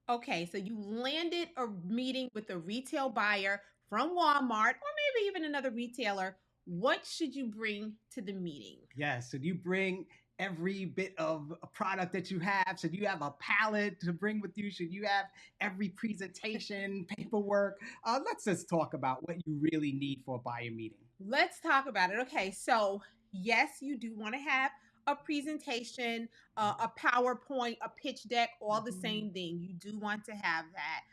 Okay, so you landed a meeting with a retail buyer from Walmart or maybe even another retailer. What should you bring to the meeting? Yes, so you bring every bit of a product that you have. Should you have a palette to bring with you? Should you have every presentation, paperwork? Let's just talk about what you really need for a buyer meeting. Let's talk about it. Okay, so yes, you do want to have a presentation, a PowerPoint, a pitch deck, all the Mhm. same thing. You do want to have that.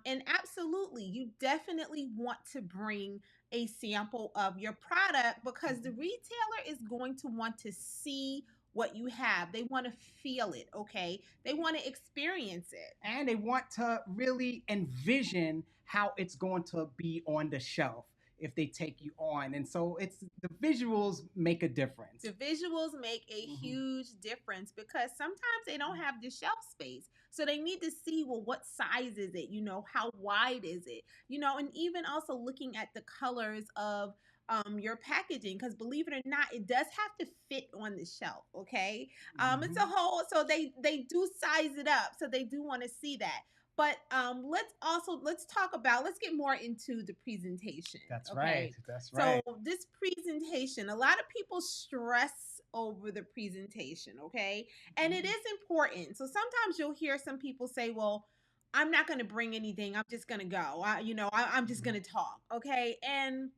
And absolutely, you definitely want to bring a sample of your product because the retailer is going to want to see what you have. They want to feel it, okay? They want to experience it. And they want to really envision how it's going to be on the shelf if they take you on. And so it's the visuals make a difference. The visuals make a Mhm. huge difference because sometimes they don't have the shelf space. So they need to see, well, what size is it? How wide is it? And even also looking at the colors of your packaging because believe it or not, it does have to fit on the shelf. Okay, it's a Mhm. whole. So they do size it up. So they do want to see that. But let's get more into the presentation. That's right. Okay, That's so right. this presentation, a lot of people stress over the presentation, okay? And it Mhm. is important. So sometimes you'll hear some people say, "Well, I'm not going to bring anything. I'm just going to go. I'm just Mhm. going to talk." Okay? And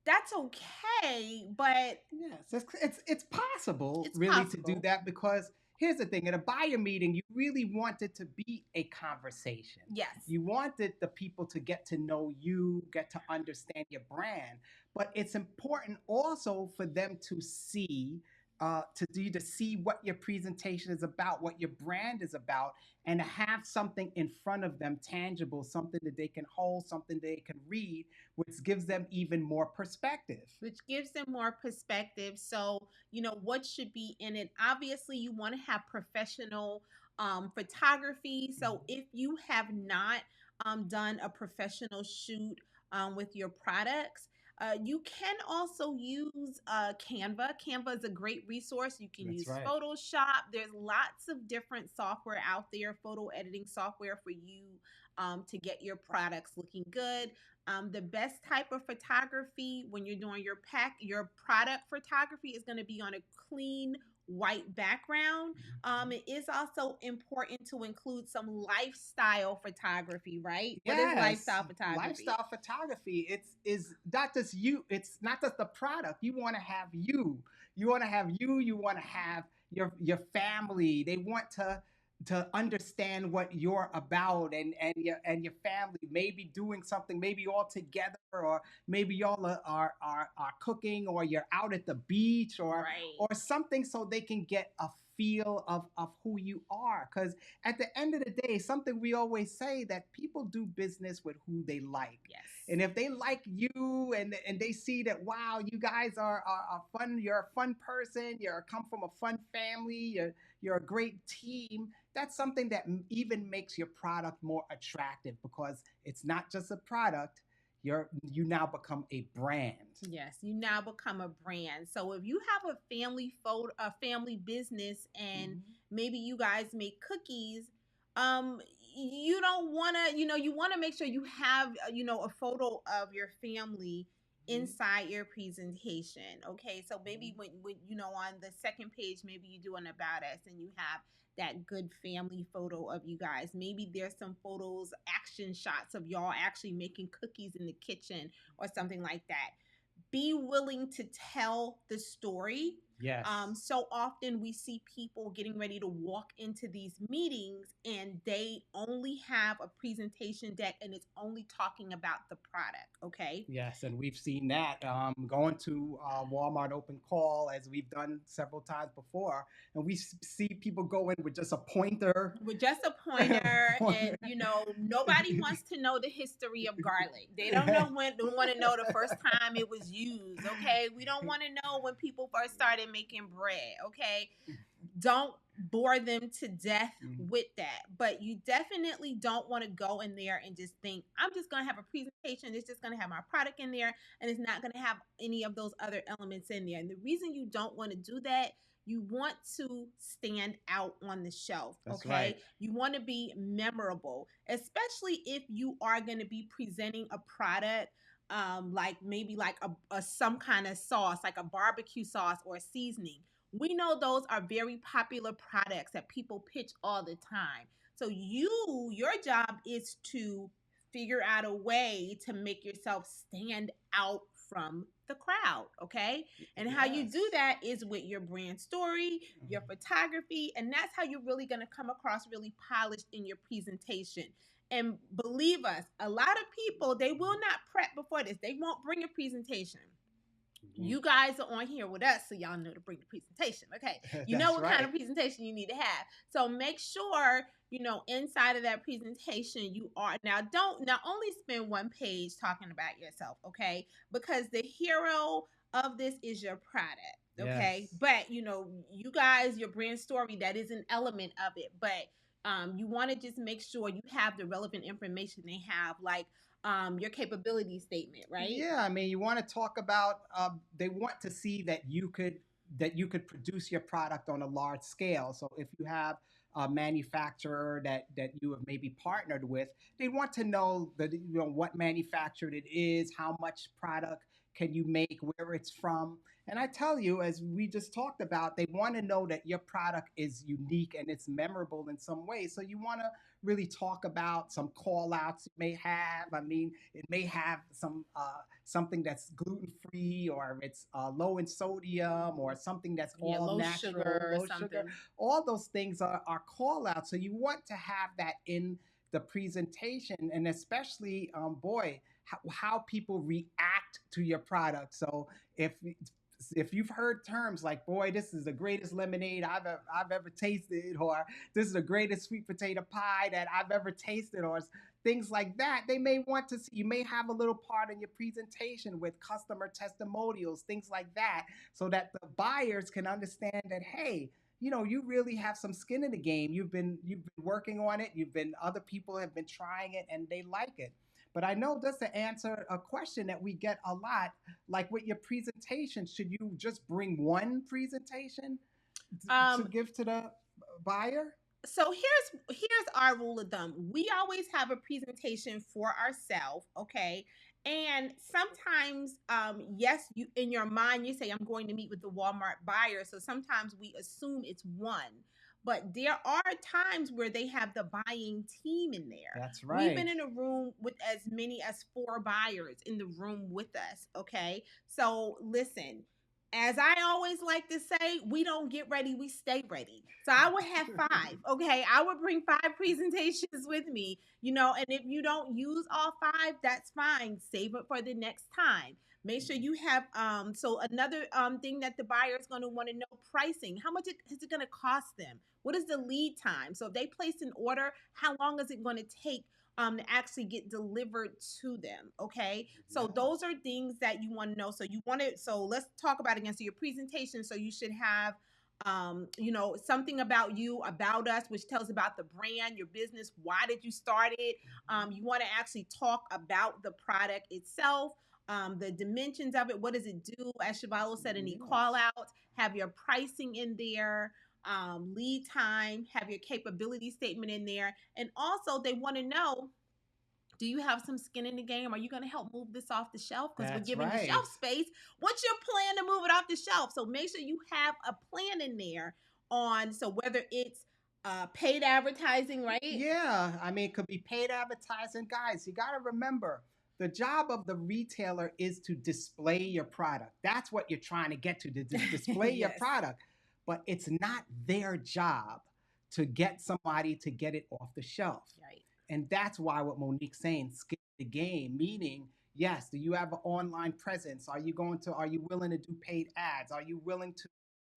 that's okay, but Yes, it's possible it's really to do possible. that because here's the thing: at a buyer meeting, you really want it to be a conversation. Yes. You wanted the people to get to know you, get to understand your brand, but it's important also for them to see. To see what your presentation is about, what your brand is about, and to have something in front of them tangible, something that they can hold, something they can read, which gives them even more perspective. Which gives them more perspective. So, what should be in it? Obviously, you want to have professional photography. So, Mhm. if you have not done a professional shoot with your products, you can also use Canva. Canva is a great resource. You can That's use right. Photoshop. There's lots of different software out there, photo editing software for you to get your products looking good. The best type of photography when you're doing your product photography is going to be on a clean white background. Mhm. It is also important to include some lifestyle photography, right? What is Yes, lifestyle photography? lifestyle photography. It's is not just you. It's not just the product. You want to have you. You want to have you. You want to have your family. They want to understand what you're about and your family. Maybe doing something. Maybe all together, or maybe y'all are cooking, or you're out at the beach, Right. or something, so they can get a feel of who you are. Because at the end of the day, something we always say that people do business with who they like. Yes. And if they like you and they see that, wow, you guys are fun, you're a fun person, you're come from a fun family, you're a great team, that's something that even makes your product more attractive because it's not just a product, you now become a brand. Yes, you now become a brand. So if you have a family business, and Mhm. maybe you guys make cookies, um, you don't want to, you want to make sure you have, a photo of your family Mhm. inside your presentation. Okay, so maybe Mhm. when on the second page, maybe you do an about us, and you have that good family photo of you guys. Maybe there's some photos, action shots of y'all actually making cookies in the kitchen or something like that. Be willing to tell the story. Yes. So often we see people getting ready to walk into these meetings and they only have a presentation deck and it's only talking about the product. Okay. Yes, and we've seen that going to Walmart open call as we've done several times before, and we see people go in with just a pointer. With just a pointer, and Pointer. nobody wants to know the history of garlic. They don't know when, don't want to know the first time it was used. Okay, we don't want to know when people first started making bread. Okay, don't bore them to death Mhm. with that. But you definitely don't want to go in there and just think, I'm just going to have a presentation. It's just going to have my product in there and it's not going to have any of those other elements in there. And the reason you don't want to do that, You want to stand out on the shelf, That's right. okay? You want to be memorable, especially if you are going to be presenting a product like maybe like a some kind of sauce, like a barbecue sauce or a seasoning. We know those are very popular products that people pitch all the time. So your job is to figure out a way to make yourself stand out from the crowd, okay? And how you do Yes. that is with your brand story, your Mhm. photography, and that's how you're really going to come across really polished in your presentation. And believe us, a lot of people, they will not prep before this. They won't bring a presentation. Mhm. You guys are on here with us, so y'all know to bring the presentation. Okay. You know That's what kind right. of presentation you need to have. So make sure, inside of that presentation, you are now don't now only spend one page talking about yourself, okay? Because the hero of this is your product. Okay. Yes. But you guys, your brand story, that is an element of it. But you want to just make sure you have the relevant information they have, like your capability statement, right? Yeah, I mean, you want to talk about. They want to see that you could produce your product on a large scale. So if you have a manufacturer that you have maybe partnered with, they want to know that what manufacturer it is, how much product can you make, where it's from. And I tell you, as we just talked about, they want to know that your product is unique and it's memorable in some way. So you want to really talk about some call outs you may have. I mean, it may have something that's gluten free, or it's low in sodium, or something that's Yeah, all low natural, sugar or low sugar. something. All those things are call outs. So you want to have that in the presentation, and especially, boy, how people react to your product. So if if you've heard terms like, boy, this is the greatest lemonade I've ever tasted, or this is the greatest sweet potato pie that I've ever tasted, or things like that, they may want to see. You may have a little part in your presentation with customer testimonials, things like that, so that the buyers can understand that, hey, you really have some skin in the game. You've been working on it. Other people have been trying it and they like it. But I know, just to answer a question that we get a lot, like with your presentation, should you just bring one presentation to Um, give to the buyer? so here's our rule of thumb. We always have a presentation for ourselves, okay? And sometimes, yes, you in your mind you say I'm going to meet with the Walmart buyer. So sometimes we assume it's one. But there are times where they have the buying team in there. That's We've right. been in a room with as many as four buyers in the room with us, okay? So listen, as I always like to say, we don't get ready, we stay ready. So I would have five. Okay. I would bring five presentations with me, and if you don't use all five, that's fine. Save it for the next time. Make sure you have so another thing that the buyer is going to want to know: pricing. How much is it going to cost them? What is the lead time? So if they place an order, how long is it going to take to actually get delivered to them? Okay. So those Yes. are things that you want to know. So you want to, so let's talk about it again. So your presentation, so you should have something about you, about us, which tells about the brand, your business, why did you start it. You want to actually talk about the product itself, the dimensions of it, what does it do, as Shavalo said, any call Yes. outs, have your pricing in there, lead time, have your capability statement in there. And also they want to know, do you have some skin in the game? Are you going to help move this off the shelf? Because we're That's giving you right. shelf space. What's your plan to move it off the shelf? So make sure you have a plan in there on, so whether it's paid advertising, right? Yeah, I mean, it could be paid advertising. Guys, you got to remember, the job of the retailer is to display your product. That's what you're trying to get to display your Yes. product. But it's not their job to get somebody to get it off the shelf. Right. And that's why what Monique's saying, skip the game, meaning, yes, do you have an online presence? Are you willing to do paid ads? Are you willing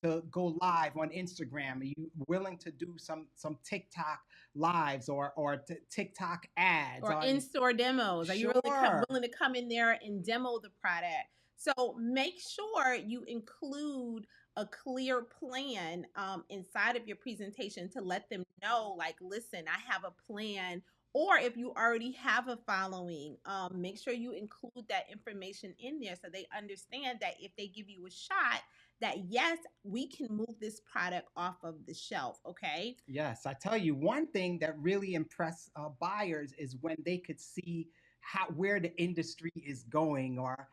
to go live on Instagram? Are you willing to do some TikTok lives, or TikTok ads? Or Are you in-store demos. Are you really sure? willing to come in there and demo the product? So make sure you include a clear plan inside of your presentation to let them know, like, listen, I have a plan. Or if you already have a following, make sure you include that information in there so they understand that if they give you a shot, that yes, we can move this product off of the shelf. Okay. Yes, I tell you, one thing that really impressed buyers is when they could see how where the industry is going, or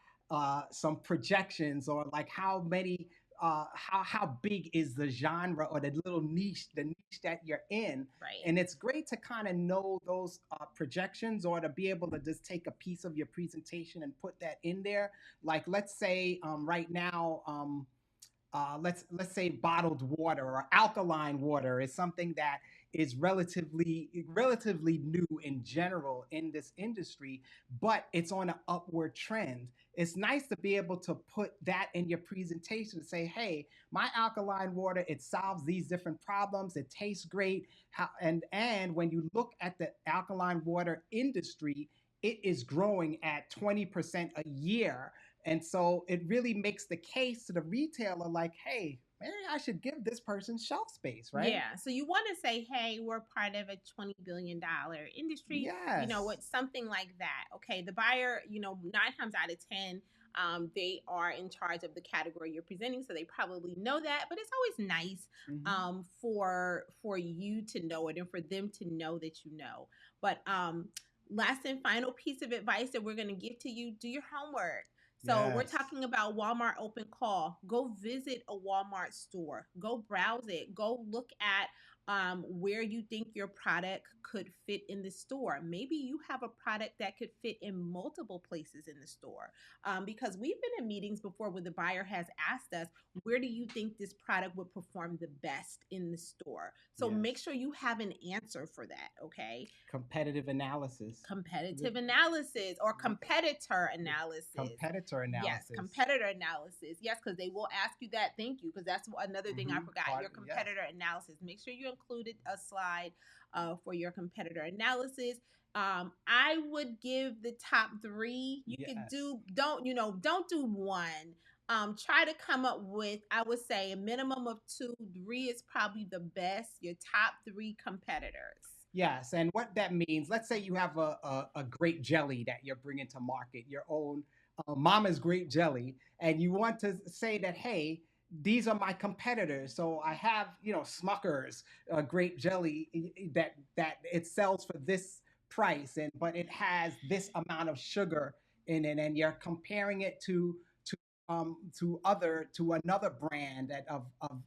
some projections, or like how many, how big is the genre or the niche that you're in. Right. And it's great to kind of know those projections, or to be able to just take a piece of your presentation and put that in there. Like, let's say right now. Let's say bottled water or alkaline water is something that is relatively new in general in this industry, but it's on an upward trend. It's nice to be able to put that in your presentation and say, hey, my alkaline water, it solves these different problems, it tastes great. And when you look at the alkaline water industry, it is growing at 20% a year. And so it really makes the case to the retailer like, hey, maybe I should give this person shelf space, right? Yeah. So you want to say, hey, we're part of a $20 billion industry, Yes. with something like that. Okay. The buyer, 9 times out of 10, they are in charge of the category you're presenting, so they probably know that. But it's always nice, Hmm. for you to know it and for them to know that you know. But last and final piece of advice that we're going to give to you: do your homework. So we're Yes. talking about Walmart open call. Go visit a Walmart store. Go browse it. Go look at where you think your product could fit in the store. Maybe you have a product that could fit in multiple places in the store. Because we've been in meetings before where the buyer has asked us, where do you think this product would perform the best in the store? So make Yes. sure you have an answer for that. Okay. Competitive analysis. The, Competitive analysis or the, competitor the analysis. competitor Yes, analysis. competitor analysis. Yes, because they will ask you that. Thank you, because that's another thing I forgot. Your Yes. competitor analysis. Make sure you included a slide for your competitor analysis. I would give the top three. You could Yes. do don't do one. Try to come up with, I would say, a minimum of two. Three is probably the best. Your top three competitors. Yes, and what that means, let's say you have a grape jelly that you're bringing to market, your own mama's grape jelly, and you want to say that, hey, these are my competitors. So I have, Smucker's grape jelly that it sells for this price, and but it has this amount of sugar in it, and you're comparing it to another brand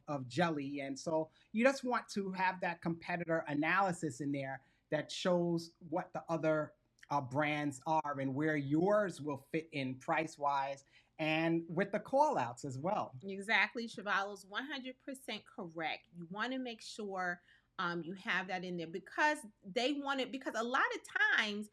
of jelly. And so you just want to have that competitor analysis in there that shows what the other brands are and where yours will fit in price wise, and with the call outs as well. Exactly. Shavala's 100% correct. You want to make sure you have that in there, because they want it, because a lot of times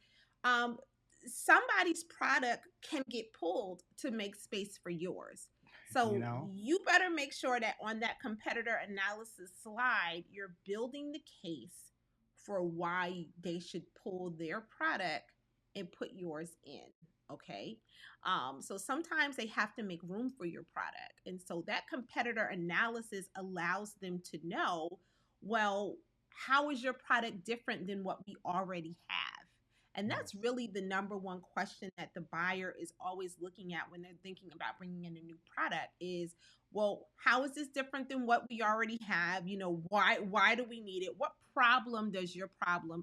um, somebody's product can get pulled to make space for yours. You So know? you better make sure that on that competitor analysis slide, you're building the case for why they should pull their product and put yours in. Okay. So sometimes they have to make room for your product. And so that competitor analysis allows them to know, well, how is your product different than what we already have? And that's Yes. really the number one question that the buyer is always looking at when they're thinking about bringing in a new product is, well, how is this different than what we already have? Why do we need it? What problem does your product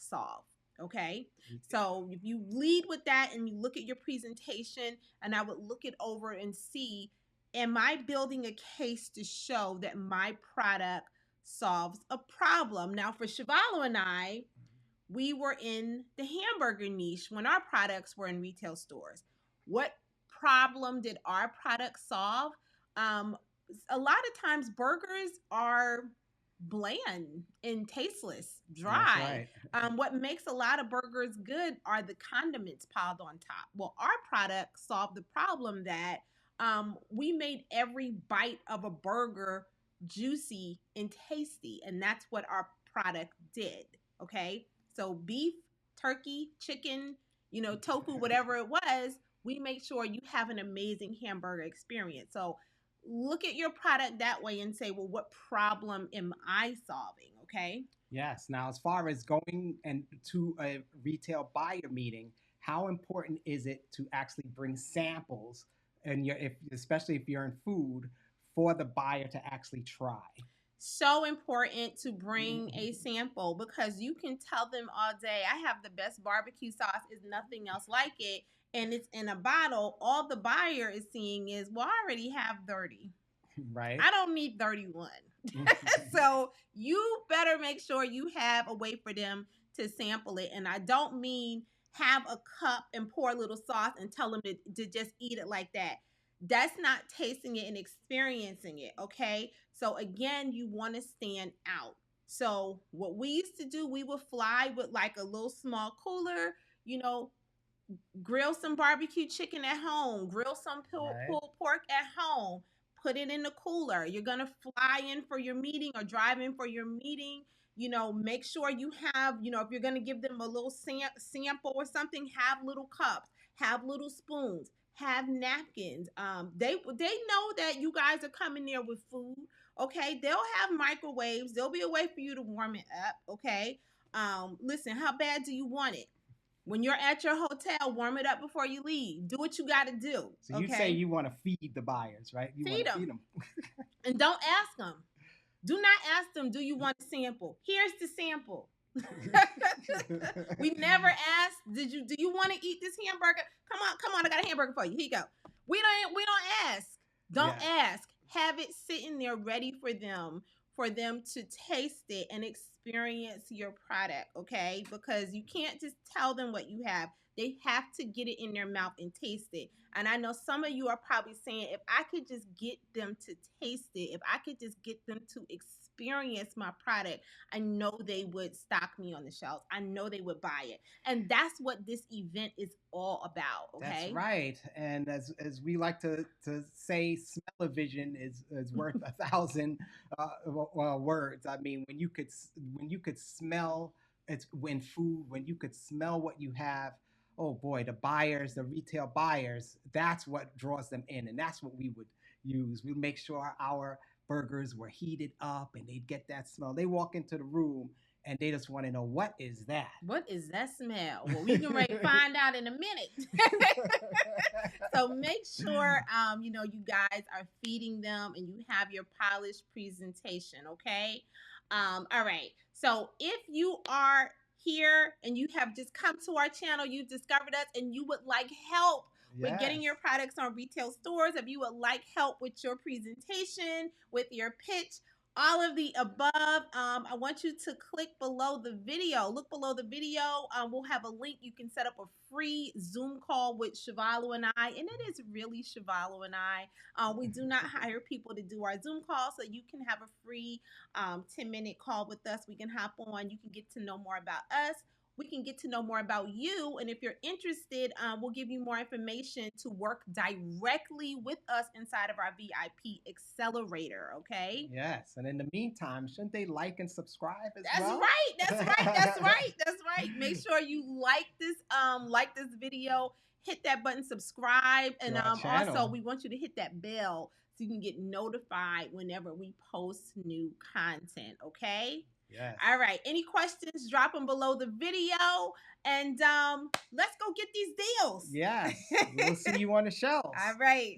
solve? Okay. So if you lead with that and you look at your presentation, and I would look it over and see, am I building a case to show that my product solves a problem? Now, for Shivalo and I, we were in the hamburger niche when our products were in retail stores. What problem did our product solve? Um, a lot of times, burgers are bland and tasteless, That's dry. right. What makes a lot of burgers good are the condiments piled on top. Well, our product solved the problem that we made every bite of a burger juicy and tasty, and that's what our product did. Okay, so beef, turkey, chicken, tofu, whatever it was, we make sure you have an amazing hamburger experience. So look at your product that way and say, well, what problem am I solving? Okay. Yes. Now, as far as going and to a retail buyer meeting, how important is it to actually bring samples and you're if especially if you're in food, for the buyer to actually try. So important to bring a sample because you can tell them all day, I have the best barbecue sauce, is nothing else like it, and it's in a bottle. All the buyer is seeing is, well, I already have 30. Right. I don't need 31. So you better make sure you have a way for them to sample it. And I don't mean have a cup and pour a little sauce and tell them to just eat it like that. That's not tasting it and experiencing it. Okay. So again, you want to stand out. So what we used to do, we would fly with like a little small cooler, you know, grill some barbecue chicken at home, grill some Right. pulled pork at home, put it in the cooler. You're going to fly in for your meeting or drive in for your meeting. Make sure you have, if you're going to give them a little sample or something, have little cups, have little spoons, have napkins. They know that you guys are coming there with food. Okay, they'll have microwaves. There'll be a way for you to warm it up. Okay, listen, how bad do you want it? When you're at your hotel, warm it up before you leave. Do what you got to do. So you say you want to feed the buyers, right? You want Feed to feed them. them. And don't ask them. Do not ask them, do you want a sample? Here's the sample. We never asked, do you want to eat this hamburger? Come on, I got a hamburger for you. Here you go. We don't ask. Don't ask. Have it sitting there ready for them to taste it and experience your product, okay? Because you can't just tell them what you have. They have to get it in their mouth and taste it. And I know some of you are probably saying, if I could just get them to taste it, if I could just get them to experience my product, I know they would stock me on the shelves. I know they would buy it. And that's what this event is all about, okay? That's right. And as we like to say, smell-o-vision is worth 1,000 words. I mean, when you could smell it's when food, when you could smell what you have, oh boy, the buyers, the retail buyers, that's what draws them in. And that's what we would use. We make sure our burgers were heated up and they'd get that smell. They walk into the room and they just want to know, what is that? What is that smell? Well, we can ready find out in a minute. So make sure you guys are feeding them and you have your polished presentation, okay? All right. So if you are here and you have just come to our channel, you've discovered us, and you would like help with getting your products on retail stores, if you would like help with your presentation, with your pitch, all of the above, I want you to click below the video. Look below the video. We'll have a link. You can set up a free Zoom call with Shivalo and I, and it is really Shivalo and I. We do not hire people to do our Zoom call, so you can have a free 10-minute call with us. We can hop on. You can get to know more about us. We can get to know more about you. And if you're interested, we'll give you more information to work directly with us inside of our VIP accelerator, okay? Yes. And in the meantime, shouldn't they like and subscribe as That's well? right. That's right. That's right. That's right. Make sure you like this video. Hit that button, subscribe, and also we want you to hit that bell so you can get notified whenever we post new content, okay? Yes. All right. Any questions? Drop them below the video, and let's go get these deals. Yes. We'll see you on the shelves. All right.